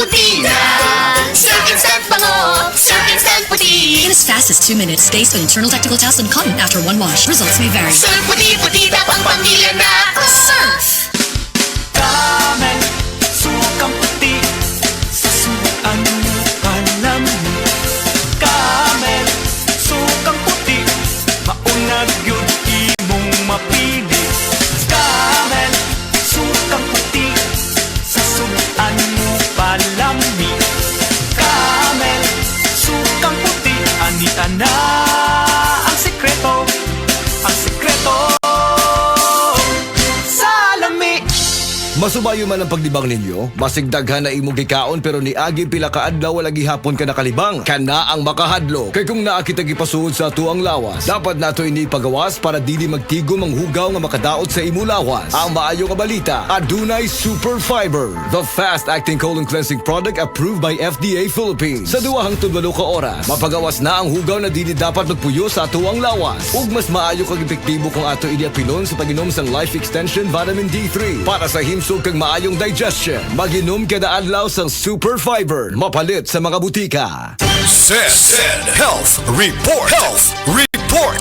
puti na. Sir Instant Bango, Sir Instant Puti. In as fast as 2 minutes, based on internal technical tests and cotton after one wash. Results may vary. Sir Puti-Puti na pang pamilya na. Surf! Camel, sukang puti, sa sukan alam. Camel, sukang puti, maunag yun imong mapili. Camel, sukang puti, sa sukan mo palami. Camel, sukang puti, anita na ang sikreto, ang sikreto. Masubayo man ang pagdibang ninyo, masigdaghan na imong gikaon pero ni agi pila ka adlaw wala gihapon ka nakalibang. Kana ang makahadlo. Kay kung naa kita gipasuod sa tuang lawas, dapat nato ini pagawas para dili magtigom ang hugaw nga makadaot sa imo lawas. Ang maayo nga balita, adunay Super Fiber, the fast-acting colon cleansing product approved by FDA Philippines. Sa duwahang tudwalo ka oras, mapagawas na ang hugaw na dili dapat magpuyo sa tuang lawas. Ug mas maayo kag epektibo kung ato ini apilon sa pag-inom sang Life Extension Vitamin D3 para sa himsog kag maayong digestion. Mag-inom kada adlaw sang Super Fiber, mapalit sa mga butika. Said Health Report. Health Report.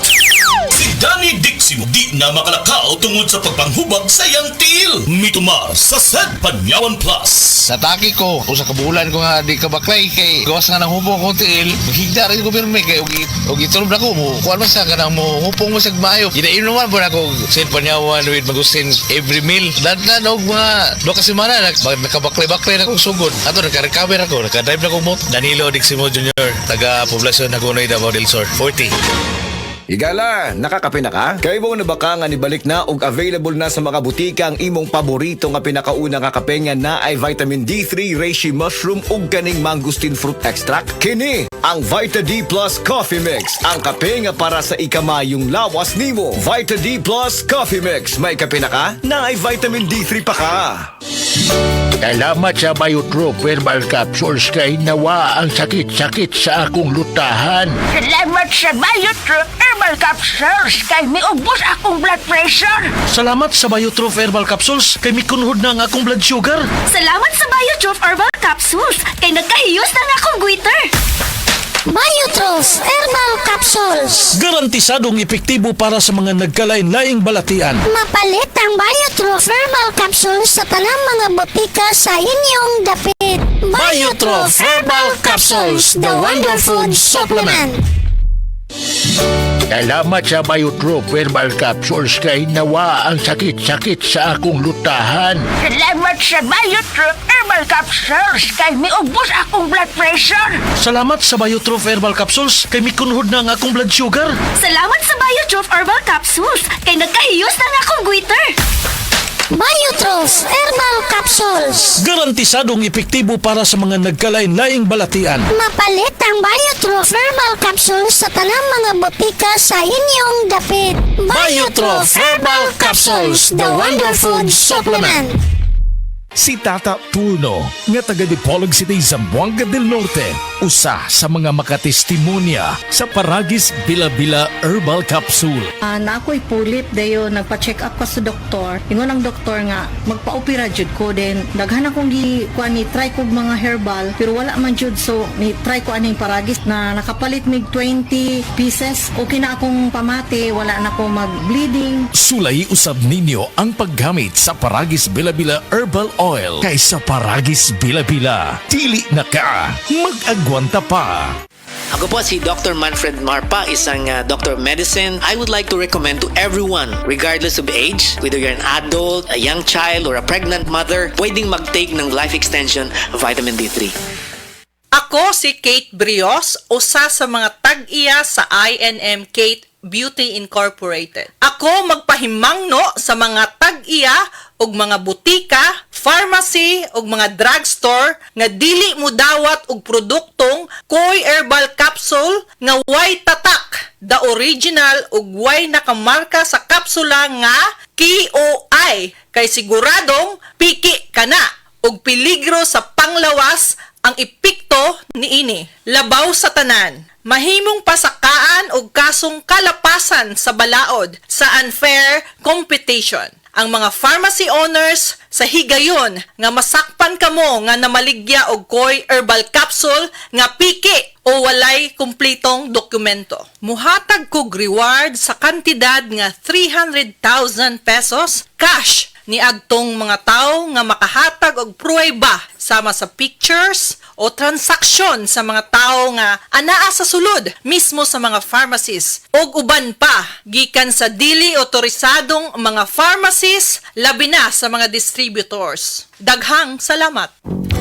Si Danny Diximo di na makalakaw tungod sa pagpanghubag sa iyang tiil. Mitumar sa Said Panyawan Plus. Sa taki ko, usa ka bulan ko nga di ka baklay kay gawas nga nang hupong ko tiil. Maghigda rin ko pirmi kay og itulog na ko mo. Kuan man sa kanang mo hupong mo sa maayo. Ginain naman po na ko Said Panyawan with Magustin every meal. Dandan og mga 2 ka semana nakabaklay-baklay na kong sugod. Ato naka-recover ako, naka-drive na ko mo. Danilo Diximo Jr. taga Poblacion Nagunoy, Davao del Sur, 40. Igala, nakakape na ka? Kay mo na baka nga nibalik na ug available na sa mga butika ang imong paborito nga pinakauna nga kape nga na ay vitamin D3, reishi mushroom ug kaning mangosteen fruit extract. Kini ang Vita D Plus Coffee Mix, ang kape nga para sa ikamayong lawas nimo. Vita D Plus Coffee Mix, may kape na ka? Na ay vitamin D3 pa ka. Salamat sa Biotrop Herbal Capsules kay nawa ang sakit-sakit sa akong lutahan. Salamat sa Biotrop Herbal Capsules kay miubos akong blood pressure. Salamat sa Biotrop Herbal Capsules kay mikunhod na ang akong blood sugar. Salamat sa Biotrop Herbal Capsules kay nagkahiyos na nga akong goiter. Biotrop Herbal Capsules. Garantisadong epektibo para sa mga nagkalain-laing balatian. Mapalit ang Biotrop Herbal Capsules sa tanang mga botika sa inyong dapit. Biotrop Herbal Capsules, the Wonder Food Supplement. Salamat sa Biotrop Herbal Capsules kay nawa ang sakit-sakit sa akong lutahan. Salamat sa Biotrop Herbal Capsules kay miubos akong blood pressure. Salamat sa Biotrop Herbal Capsules kay mikunhod na ang akong blood sugar. Salamat sa Biotrop Herbal Capsules kay nagkahiyos na nga akong goiter. Biotrop Herbal Capsules. Garantisadong epektibo para sa mga nagkalain-laing balatian. Mapalit ang Biotrop Herbal Capsules sa tanang mga botika sa inyong dapit. Biotrop Herbal Capsules, the Wonder Food Supplement. Si Tata Puno, nga taga Dipolog City, Zamboanga del Norte, usa sa mga makatestimonya sa Paragis Bila-Bila Herbal Capsule. Na ako'y pulip dayo nagpa-check up ko sa doktor. Ingon ang doktor nga magpa-opera jud ko din. Daghan akong ni try ko mga herbal pero wala man jud, so ni try ko aning Paragis na nakapalit mig 20 pieces. Okay na akong pamati, wala na ako mag-bleeding. Sulay usab ninyo ang paggamit sa Paragis Bila-Bila Herbal Oil kaysa Paragis Bila-Bila. Dili na ka, mag-agwanta pa. Ako po si Dr. Manfred Marpa, isang Dr. Medicine. I would like to recommend to everyone, regardless of age, whether you're an adult, a young child, or a pregnant mother, pwedeng mag-take ng Life Extension Vitamin D3. Ako si Kate Brios, usa sa mga tag-iya sa INM Kate Beauty Incorporated. Ako magpahimangno sa mga tag-iya og mga butika, pharmacy ug mga drugstore nga dili mo dawat og produktong Koy Herbal Capsule nga way tatak, the original ug way nakamarka sa kapsula nga KOI, kay siguradong piki kana ug peligro sa panglawas ang epekto niini. Labaw sa tanan, mahimong pasakaan og kasong kalapasan sa balaod sa unfair competition. ang mga pharmacy owners sa higayon nga masakpan kamo nga namaligya og koy herbal capsule nga piki o walay kumplitong dokumento. Muhatag kog reward sa kantidad nga 300,000 pesos cash ni agtong mga tao nga makahatag og pruweba sama sa pictures o transaksyon sa mga tao nga anaa sa sulod mismo sa mga pharmacies og uban pa gikan sa dili otorisadong mga pharmacies labi na sa mga distributors. Daghang salamat.